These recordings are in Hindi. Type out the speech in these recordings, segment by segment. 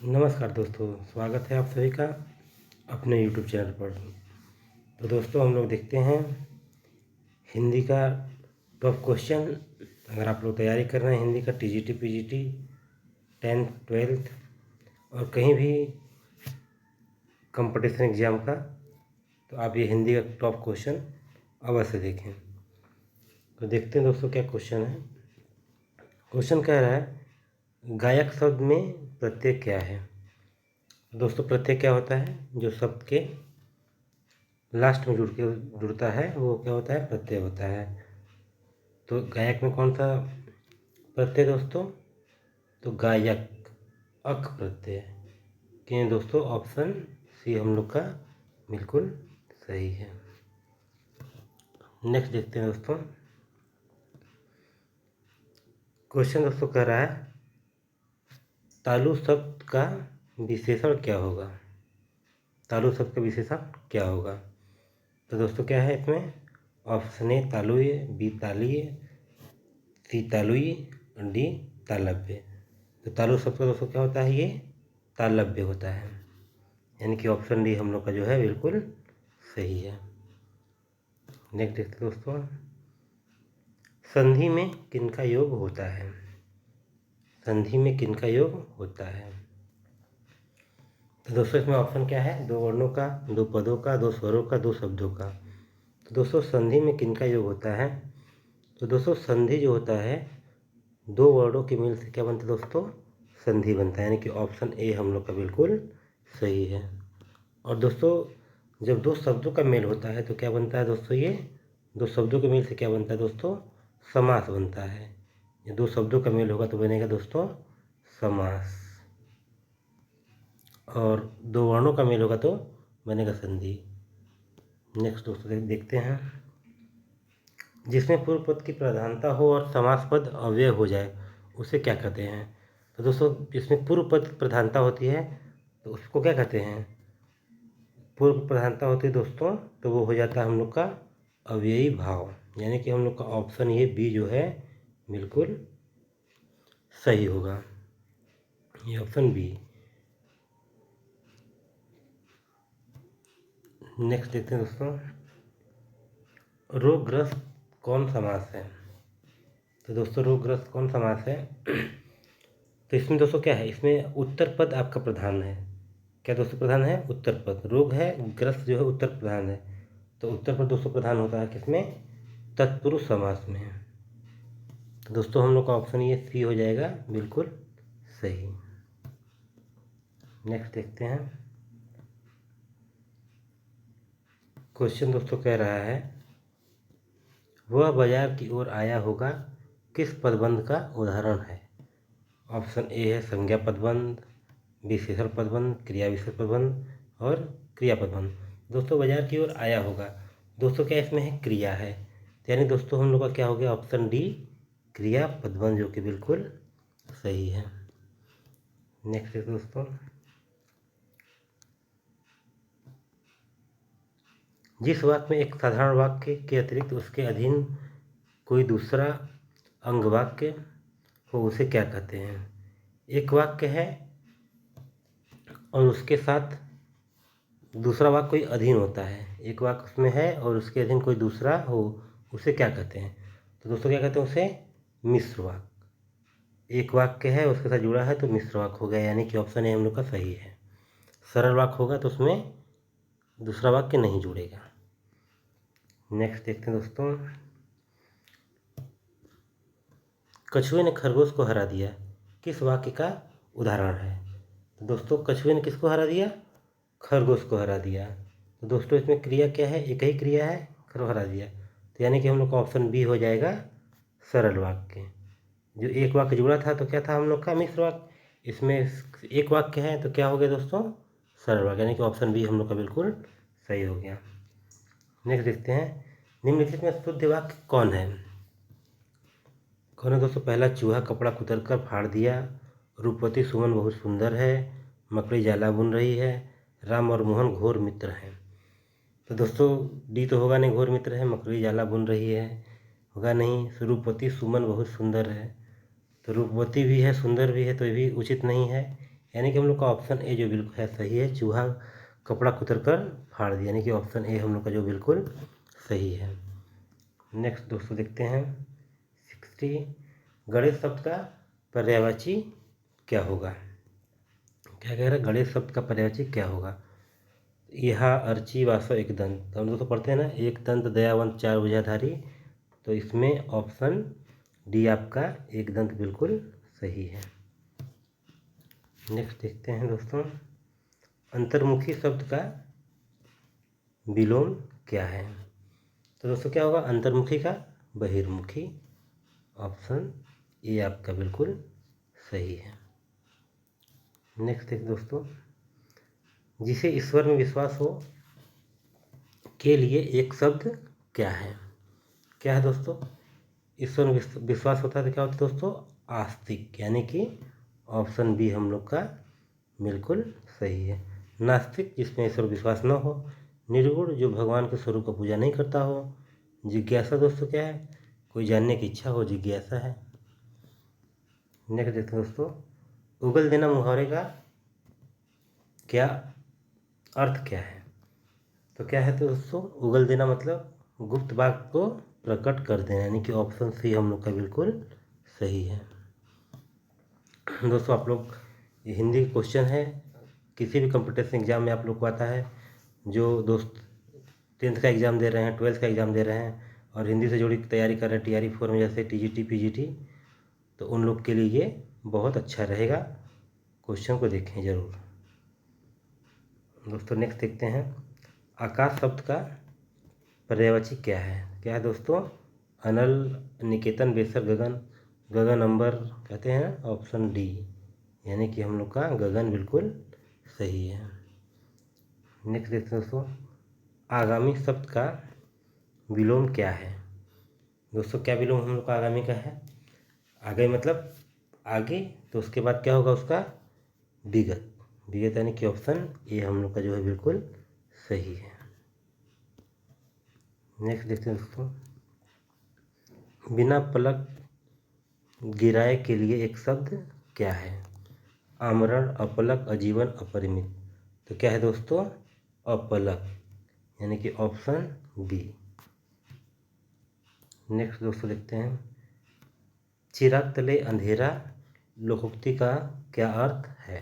नमस्कार दोस्तों, स्वागत है आप सभी का अपने YouTube चैनल पर। तो दोस्तों हम लोग देखते हैं हिंदी का टॉप क्वेश्चन। अगर आप लोग तैयारी कर रहे हैं हिंदी का TGT PGT 10th 12th और कहीं भी कंपटीशन एग्ज़ाम का, तो आप ये हिंदी का टॉप क्वेश्चन अवश्य देखें। तो देखते हैं दोस्तों क्या क्वेश्चन है। क्वेश्चन कह रहा है गायक शब्द में प्रत्यय क्या है। दोस्तों प्रत्यय क्या होता है? जो शब्द के लास्ट में जुड़ता है वो क्या होता है? प्रत्यय होता है। तो गायक में कौन सा प्रत्यय दोस्तों? तो गायक अक प्रत्यय के दोस्तों ऑप्शन सी हम लोग का बिल्कुल सही है। नेक्स्ट देखते हैं दोस्तों। क्वेश्चन दोस्तों कह रहा है तालु शब्द का विशेषण क्या होगा। तालु शब्द का विशेषण क्या होगा? तो दोस्तों क्या है इसमें? ऑप्शन ए तालुय, बी तालीय, सी तालुई, डी तालव्य। तो तालु शब्द का दोस्तों क्या होता है? ये तालव्य होता है, यानी कि ऑप्शन डी हम लोग का जो है बिल्कुल सही है। नेक्स्ट देखते दोस्तों, संधि में किनका योग होता है। संधि में किनका योग होता है? तो दोस्तों इसमें ऑप्शन क्या है? दो वर्णों का, दो पदों का, दो स्वरों का, दो शब्दों का। तो दोस्तों संधि में किनका योग होता है? तो दोस्तों संधि जो होता है दो वर्णों के मेल से क्या बनता है दोस्तों? संधि बनता है, यानी कि ऑप्शन ए हम लोग का बिल्कुल सही है। और दोस्तों जब दो शब्दों का मेल होता है तो क्या बनता है दोस्तों? ये दो शब्दों के मेल से क्या बनता है दोस्तों? समास बनता है। ये दो शब्दों का मेल होगा तो बनेगा दोस्तों समास, और दो वर्णों का मेल होगा तो बनेगा संधि। नेक्स्ट दोस्तों देखते हैं, जिसमें पूर्व पद की प्रधानता हो और समास पद अव्यय हो जाए उसे क्या कहते हैं। तो दोस्तों जिसमें पूर्व पद प्रधानता होती है तो उसको क्या कहते हैं? पूर्व प्रधानता होती है दोस्तों तो वो हो जाता है हम लोग का अव्ययी भाव, यानी कि हम लोग का ऑप्शन ये बी जो है बिल्कुल सही होगा, ये ऑप्शन बी। नेक्स्ट देखते हैं दोस्तों, रोगग्रस्त कौन समास है। तो दोस्तों रोगग्रस्त कौन समास है? तो इसमें दोस्तों क्या है? इसमें उत्तर पद आपका प्रधान है। क्या दोस्तों प्रधान है? उत्तर पद। रोग है, ग्रस्त जो है उत्तर प्रधान है, तो उत्तर पद दोस्तों प्रधान होता है किसमें? तत्पुरुष समास में। तो दोस्तों हम लोग का ऑप्शन ये सी हो जाएगा बिल्कुल सही। नेक्स्ट देखते हैं, क्वेश्चन दोस्तों कह रहा है वह बाजार की ओर आया होगा किस पदबंध का उदाहरण है। ऑप्शन ए है संज्ञा पदबंध, विशेषण पदबंध, क्रिया विशेषण पदबंध और क्रिया पदबंध। दोस्तों बाजार की ओर आया होगा, दोस्तों क्या इसमें है? क्रिया है, यानी दोस्तों हम लोग का क्या हो गया? ऑप्शन डी क्रिया पदबंध, जो कि बिल्कुल सही है। नेक्स्ट है दोस्तों, जिस वाक्य में एक साधारण वाक्य के अतिरिक्त उसके अधीन कोई दूसरा अंग वाक्य हो उसे क्या कहते हैं। एक वाक्य है और उसके साथ दूसरा वाक्य कोई अधीन होता है, एक वाक्य उसमें है और उसके अधीन कोई दूसरा हो उसे क्या कहते हैं। तो दोस्तों क्या कहते हैं उसे? मिश्र वाक्य। एक वाक्य है उसके साथ जुड़ा है तो मिश्र वाक्य हो गया, यानी कि ऑप्शन ए हम लोग का सही है। सरल वाक्य होगा तो उसमें दूसरा वाक्य नहीं जुड़ेगा। नेक्स्ट देखते हैं दोस्तों, कछुए ने खरगोश को हरा दिया किस वाक्य का उदाहरण है। तो दोस्तों कछुए ने किसको हरा दिया? खरगोश को हरा दिया। तो दोस्तों इसमें क्रिया क्या है? एक ही क्रिया है, खरगोश हरा दिया, तो यानी कि हम लोग का ऑप्शन बी हो जाएगा सरल वाक्य। जो एक वाक्य जुड़ा था तो क्या था हम लोग का? मिश्र वाक्य। इसमें एक वाक्य है तो क्या हो गया दोस्तों? सरल वाक्य, यानी कि ऑप्शन बी हम लोग का बिल्कुल सही हो गया। नेक्स्ट देखते हैं, निम्नलिखित में शुद्ध वाक्य कौन है। कौन है दोस्तों? पहला, चूहा कपड़ा कुतर कर फाड़ दिया, रूपवती सुमन बहुत सुंदर है, मकड़ी जाला बुन रही है, राम और मोहन घोर मित्र हैं। तो दोस्तों डी तो होगा नहीं, घोर मित्र है, मकड़ी जाला बुन रही है होगा नहीं, रूपवती सुमन बहुत सुंदर है। तो रूपवती भी है सुंदर भी है तो ये भी उचित नहीं है, यानी कि हम लोग का ऑप्शन ए जो बिल्कुल है सही है, चूहा कपड़ा कुतर कर फाड़ दिया, यानी कि ऑप्शन ए हम लोग का जो बिल्कुल सही है। नेक्स्ट दोस्तों देखते हैं 60, गणेश शब्द का पर्यायवाची क्या होगा। क्या कह रहा है, गणेश शब्द का पर्यायवाची क्या होगा। यह अर्ची वासव एक दंत, हम लोग तो पढ़ते हैं ना, एक दंत दयावंत चार भुजाधारी, तो इसमें ऑप्शन डी आपका एक दंत बिल्कुल सही है। नेक्स्ट देखते हैं दोस्तों, अंतर्मुखी शब्द का विलोम क्या है। तो दोस्तों क्या होगा, अंतर्मुखी का बहिर्मुखी, ऑप्शन ए आपका बिल्कुल सही है। नेक्स्ट देखिए दोस्तों, जिसे ईश्वर में विश्वास हो के लिए एक शब्द क्या है। क्या है दोस्तों, ईश्वर में विश्वास होता है तो क्या होता है दोस्तों, आस्तिक, यानी कि ऑप्शन बी हम लोग का बिल्कुल सही है। नास्तिक, जिसमें ईश्वर विश्वास न हो। निर्गुण, जो भगवान के स्वरूप का पूजा नहीं करता हो। जिज्ञासा दोस्तों क्या है, कोई जानने की इच्छा हो, जिज्ञासा है। नेक्स्ट देखते हैं दोस्तों, उगल देना मुहावरे का क्या अर्थ क्या है। तो क्या है तो दोस्तों, उगल देना मतलब गुप्त बात को प्रकट कर देना, यानी कि ऑप्शन सी हम लोग का बिल्कुल सही है। दोस्तों आप लोग, ये हिंदी क्वेश्चन है, किसी भी कंपटीशन एग्जाम में आप लोग को आता है, जो दोस्त 10th का एग्ज़ाम दे रहे हैं, 12th का एग्ज़ाम दे रहे हैं और हिंदी से जुड़ी तैयारी कर रहे हैं TRE 4 में, जैसे TGT PGT, तो उन लोग के लिए ये बहुत अच्छा रहेगा। क्वेश्चन को देखें ज़रूर दोस्तों। नेक्स्ट देखते हैं, आकाश शब्द का पर्यायवाची क्या है। क्या है दोस्तों, अनल, निकेतन, बेसर, गगन। गगन अंबर कहते हैं, ऑप्शन डी, यानी कि हम लोग का गगन बिल्कुल सही है। नेक्स्ट देखते हैं दोस्तों, आगामी शब्द का विलोम क्या है। दोस्तों क्या विलोम हम लोग का आगामी का है, आगे मतलब आगे, तो उसके बाद क्या होगा उसका, विगत। विगत यानी कि ऑप्शन ए हम लोग का जो है बिल्कुल सही है। नेक्स्ट देखते हैं दोस्तों, बिना पलक गिराए के लिए एक शब्द क्या है। आमरण, अपलक, अजीवन, अपरिमित। तो क्या है दोस्तों, अपलक, यानी कि ऑप्शन बी। नेक्स्ट दोस्तों देखते हैं, चिराग तले अंधेरा लोकोक्ति का क्या अर्थ है।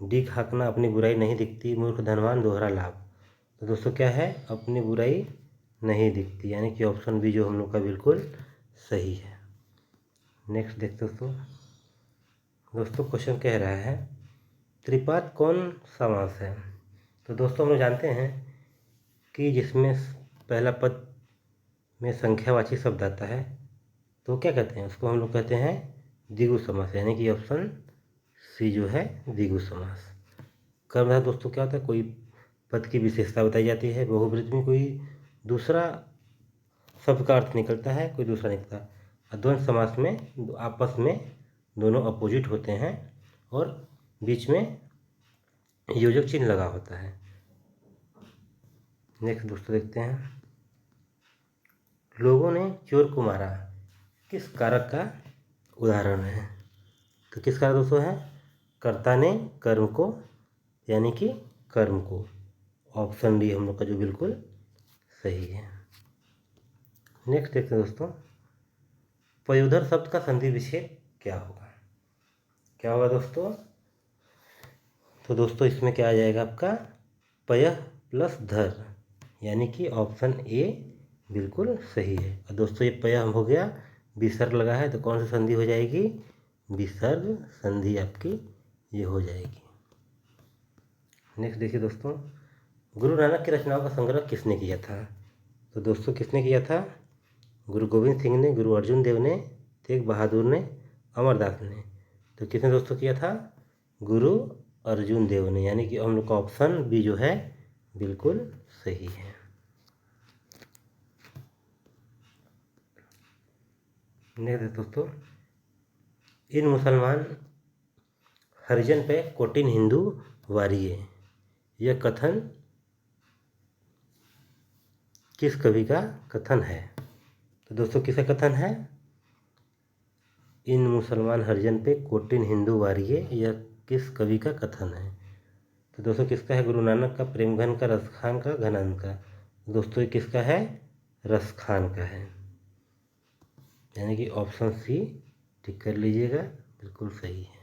डीक हाँकना, अपनी बुराई नहीं दिखती, मूर्ख धनवान, दोहरा लाभ। तो दोस्तों क्या है, अपनी बुराई नहीं दिखती, यानी कि ऑप्शन बी जो हम लोग का बिल्कुल सही है। नेक्स्ट देखते दोस्तों क्वेश्चन कह रहा है, त्रिपाद कौन समास है। तो दोस्तों हम लोग जानते हैं कि जिसमें पहला पद में संख्यावाची शब्द आता है तो क्या कहते हैं, उसको हम लोग कहते हैं द्विगु समास, यानी कि ऑप्शन सी जो है द्विगु समास। कर्मधारय दोस्तों क्या होता है, कोई पद की विशेषता बताई जाती है, बहुब्रीहि में कोई दूसरा शब्द का अर्थ निकलता है, कोई दूसरा निकलता है। और द्वंद्व समास में आपस में दोनों अपोजिट होते हैं और बीच में योजक चिन्ह लगा होता है। नेक्स्ट दोस्तों देखते हैं, लोगों ने चोर को मारा किस कारक का उदाहरण है। तो किस कारक दोस्तों है, कर्ता ने कर्म को, यानी कि कर्म को, ऑप्शन डी हम लोग का जो बिल्कुल सही है। नेक्स्ट देखते हैं दोस्तों, पयोधर शब्द का संधि विच्छेद क्या होगा। क्या होगा दोस्तों, तो दोस्तों इसमें क्या आ जाएगा आपका, पयः प्लस धर, यानी कि ऑप्शन ए बिल्कुल सही है। और दोस्तों ये पयः हो गया, विसर्ग लगा है तो कौन सी संधि हो जाएगी, विसर्ग संधि आपकी ये हो जाएगी। नेक्स्ट देखिए दोस्तों, गुरु नानक की रचनाओं का संग्रह किसने किया था। तो दोस्तों किसने किया था, गुरु गोविंद सिंह ने, गुरु अर्जुन देव ने, तेग बहादुर ने, अमरदास ने। तो किसने दोस्तों किया था, गुरु अर्जुन देव ने, यानी कि हम लोग का ऑप्शन बी जो है बिल्कुल सही है। नेक्स्ट दोस्तों, इन मुसलमान हरिजन पे कोटिन हिंदू वारिये, यह कथन किस कवि का कथन है। तो दोस्तों किसका कथन है, इन मुसलमान हरिजन पे कोटिन हिंदू वारिये, यह किस कवि का कथन है? तो दोस्तों किसका है? गुरु नानक का, प्रेम घन का, रस खान का, घनानंद का। दोस्तों ये किसका है? रस खान का है, यानी कि ऑप्शन सी टिक कर लीजिएगा, बिल्कुल सही है।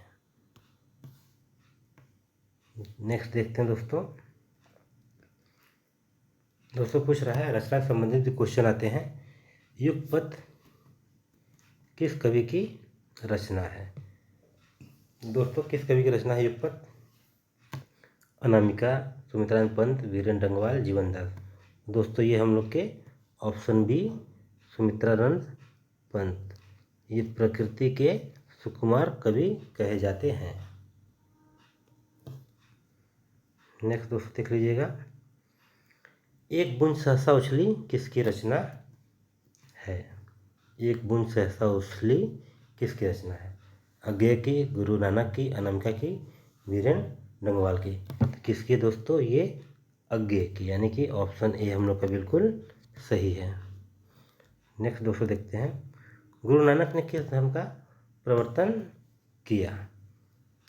नेक्स्ट देखते हैं दोस्तों। दोस्तों पूछ रहा है रचना संबंधित जो क्वेश्चन आते हैं, युगपत किस कवि की रचना है? दोस्तों किस कवि की रचना है युगपत? अनामिका, सुमित्रानंद पंत, वीरेंद्र डंगवाल, जीवनदास। दोस्तों ये हम लोग के ऑप्शन बी सुमित्रानंद पंत, ये प्रकृति के सुकुमार कवि कहे जाते हैं। नेक्स्ट दोस्तों देख लीजिएगा, एक बूंद सहसा उछली किसकी रचना है? एक बूंद सहसा उछली किसकी रचना है? अज्ञेय की, गुरु नानक की, अनामिका की, वीरेंद्र डंगवाल की। किसकी दोस्तों? ये अज्ञेय की, यानी कि ऑप्शन ए हम लोग का बिल्कुल सही है। नेक्स्ट दोस्तों देखते हैं, गुरु नानक ने किस धर्म का प्रवर्तन किया?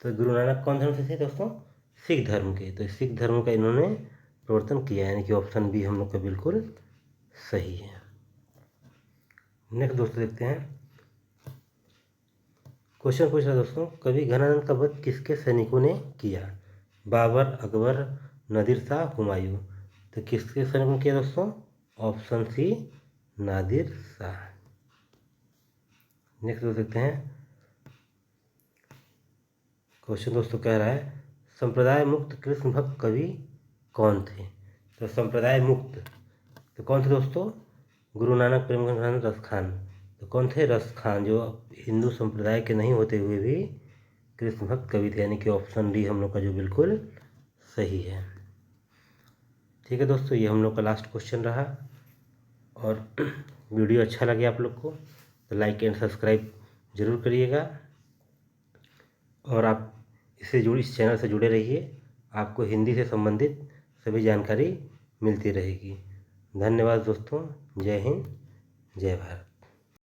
तो गुरु नानक कौन धर्म से थे दोस्तों? सिख धर्म के। तो सिख धर्म का इन्होंने प्रवर्तन किया, यानी कि ऑप्शन बी हम लोग का बिल्कुल सही है। नेक्स्ट दोस्तों देखते हैं, क्वेश्चन पूछ रहा है दोस्तों, कवि घनानंद का वध किसके सैनिकों ने किया? बाबर, अकबर, नादिर शाह, हुमायूं। तो किसके सैनिकों ने किया दोस्तों? Option C Nadir Shah. Next दोस्तों देखते हैं, क्वेश्चन दोस्तों कह रहा है संप्रदाय मुक्त कृष्ण भक्त कवि कौन थे? तो संप्रदाय मुक्त तो कौन थे दोस्तों? गुरु नानक, प्रेम घन, रस खान। तो कौन थे? रस खान, जो हिंदू संप्रदाय के नहीं होते हुए भी कृष्ण भक्त कवि थे, यानी कि ऑप्शन डी हम लोग का जो बिल्कुल सही है। ठीक है दोस्तों, ये हम लोग का लास्ट क्वेश्चन रहा, और वीडियो अच्छा लगे आप लोग को तो लाइक एंड सब्सक्राइब जरूर करिएगा, और आप इस चैनल से जुड़े रहिए, आपको हिंदी से संबंधित सभी जानकारी मिलती रहेगी। धन्यवाद दोस्तों, जय हिंद, जय भारत।